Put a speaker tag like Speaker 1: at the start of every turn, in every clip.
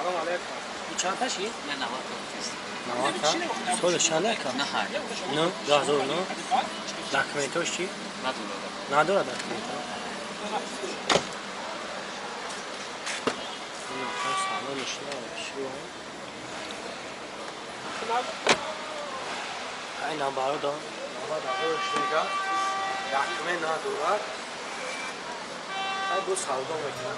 Speaker 1: سلام علیکم. این چند تاشی؟
Speaker 2: نه 90
Speaker 1: تا. 90 تا. سولش چند که؟
Speaker 2: نه های.
Speaker 1: نه 10,000 نه. دکمنتوش چی؟ نداره دکمنت. این آخر سالانش نمیشه. این نمبر داد. نمبر دادش میگه. دکمنت نداره. دو سالدان میکنه.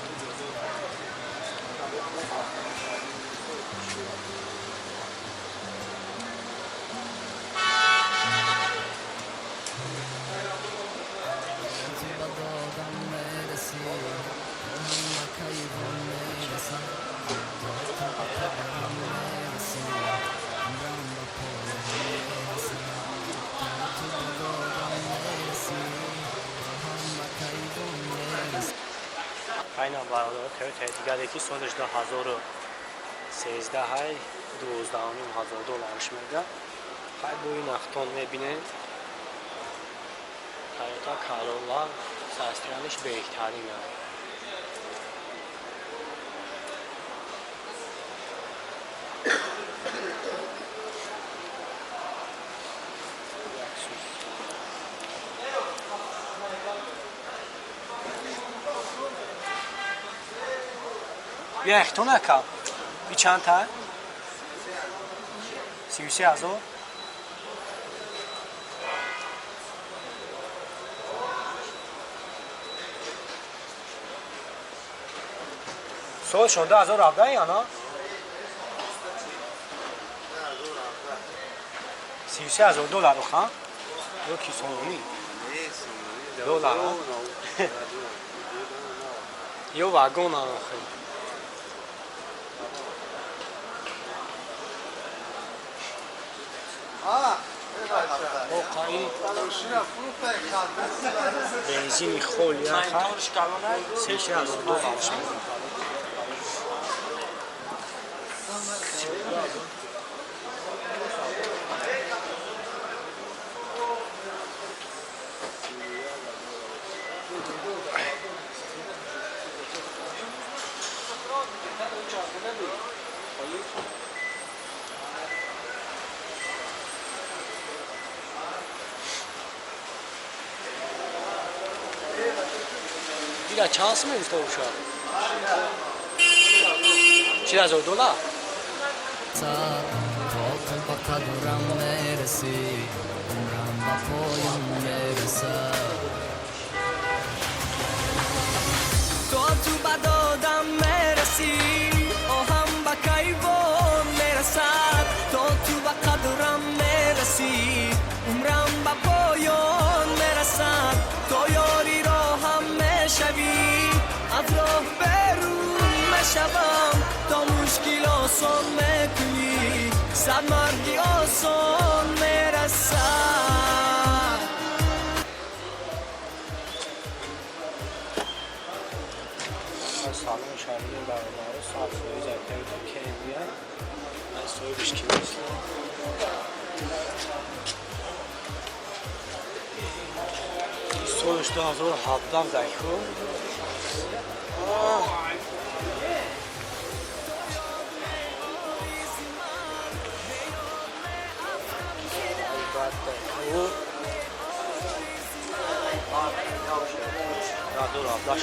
Speaker 1: Aynen barada tevdigat eki sonuçta 2013 های 12,500 دلارش میده. خیلی با این اختان میبینه تویوتا کارولا ساسترانش بهترینه. یه اختون اکا بی چند تا؟ 33,000 سال شده 2017 یا نه؟ 33,000 دلار بخوام؟ دو کی سومی؟ دلار یه واگن آخه این بنزین خولی آخه 3,000 دلار دیگه چانس میفته اوشا $4,000
Speaker 3: شبم تا مشکل آسان میکنی صد مردی آسان میرسد
Speaker 1: سالم شهریه برادر ساعت سوی زدتایی تا که بیان از سوی بشکی میسلم سویش 2017 دکو دور آبداش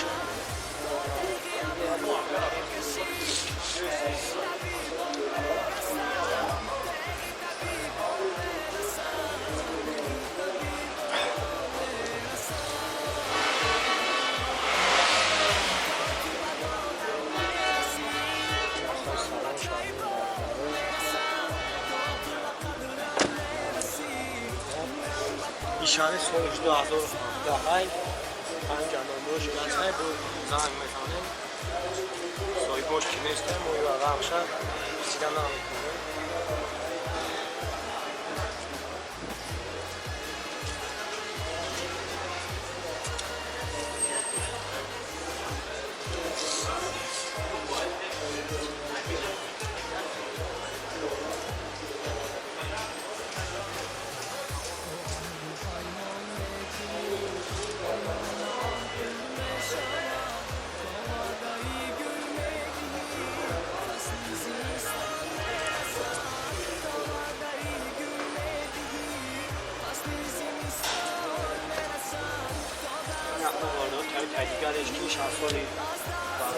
Speaker 1: ایشانه سویش 2017 پنجاندوش گذشته بود زنگ میتونه سوی باش که نیسته موی و غمشه سیدن نمیکنه برشکی شخصی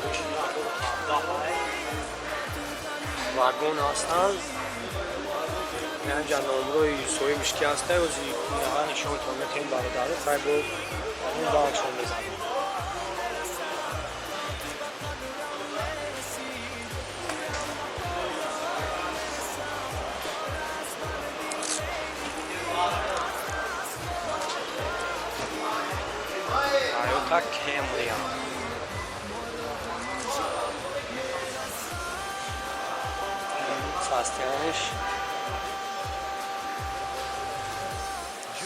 Speaker 1: برشکی واگن هستند. اینجا نمروی سوی مشکی هسته و زی نهان نشون تونه تیم برادره خیلی بود اون باکشون بزنیم. Toyota Camry ساستیانش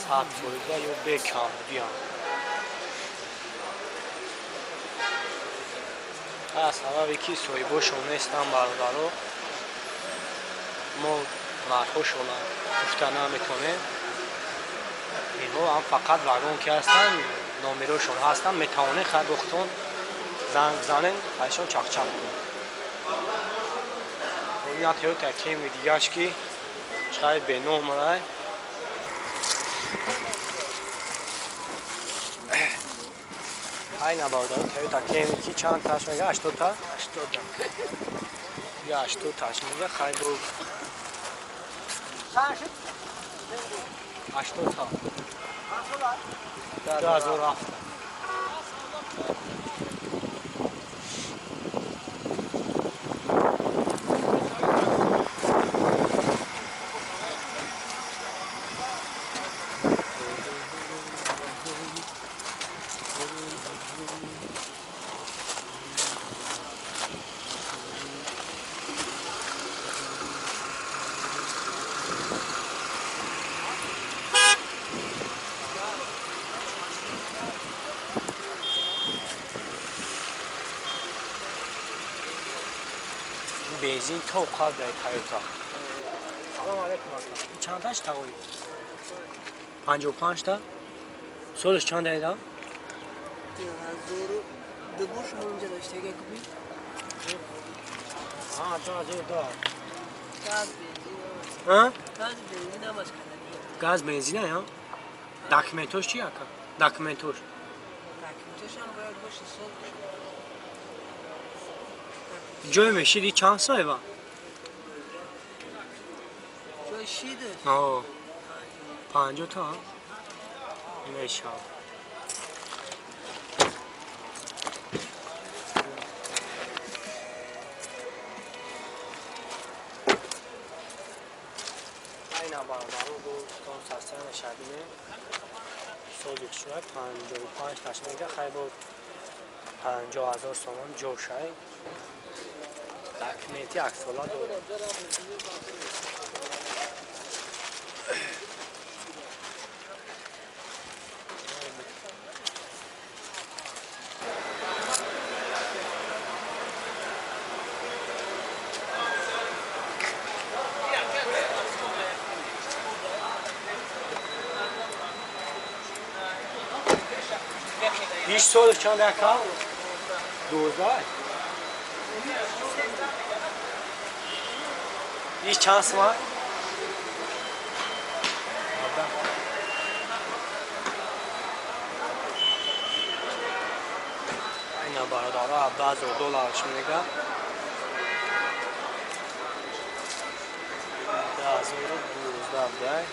Speaker 1: ساعت بوده یا بکام بیان از هوا یکی سوی بوش اونستان برادرو ما مرخوشون گفتن میکنه اینها هم فقط واگن که هستن نامروشون هستن میتونه خیلی بختون زنگ بزنن خیلیشون چاق چاق کنن اون تویوتا کیمری دیگهش که خیلی به نمره های نباردار تویوتا کیمری که چند تاش میگه 80 تا 80 تاش میگه خیلی بود 80 تا 2007 بنزین تو قاب داره تویوتا. سلام علیکم. چند تاش تقریبا 55 تا سالش چند داره؟
Speaker 2: 2002 شما اونجا داشته اگه کبی؟
Speaker 1: ها 2002
Speaker 2: گاز بنزین
Speaker 1: ها؟
Speaker 2: گاز بنزین هم از کننیه
Speaker 1: گاز بنزینه یا؟ داکیومنتوش چیه که؟ داکیومنتوش
Speaker 2: داکیومنتش هم باید باشه صبح
Speaker 1: جای میشیدی چند سایه با؟
Speaker 2: جای شیده
Speaker 1: آه 50 تا میشه این برادرو دوستان ساستن شبینه سوزیک شده 55 تاش میگه خیلی بود 50,000 تومان جوشه داکیومنتی عکس‌العمل داره 20 سال چند دکه؟ 12 هیچ چند سوار؟ اینا برادرها $10,000 میگه 2012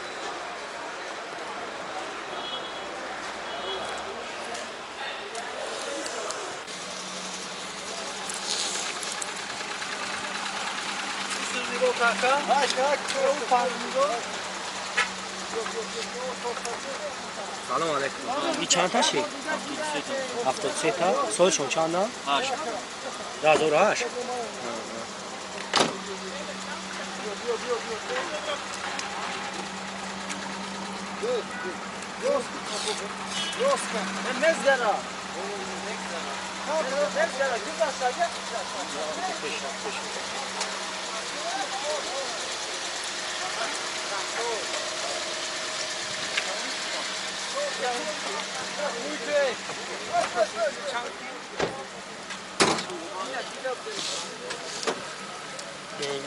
Speaker 1: سلام علیکم. این چند تاشه؟ 73 تا. سالشون چنده؟ 8. 2008.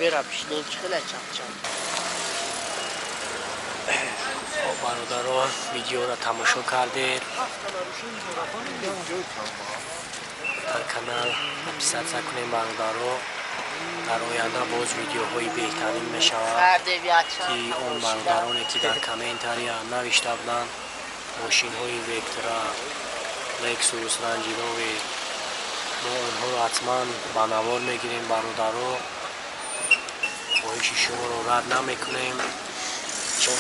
Speaker 2: برم پیشنیم چخیله چپ چپ
Speaker 1: برادران ویدیو را تماشا کردید. در کانال سابسکرایب کنید برادران. در آینده باز ویدیوهای بهترین می شود که اون برادرانی که در کامنتاری نوشته بودند ماشین های وکترا، لکسوس، رنجیروی، ما اونها را حتما به نوار میگیریم برادران. خواهش شما را رد نمی کنیم چون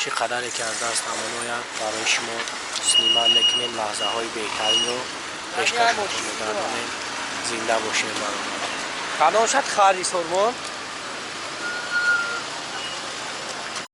Speaker 1: چقدر که از دست نماناید برای شما سلیمان میکنیم لحظه های بهترین رو پیشکش میکنیم. زنده باشید برادران. کدام شد خالی سرمان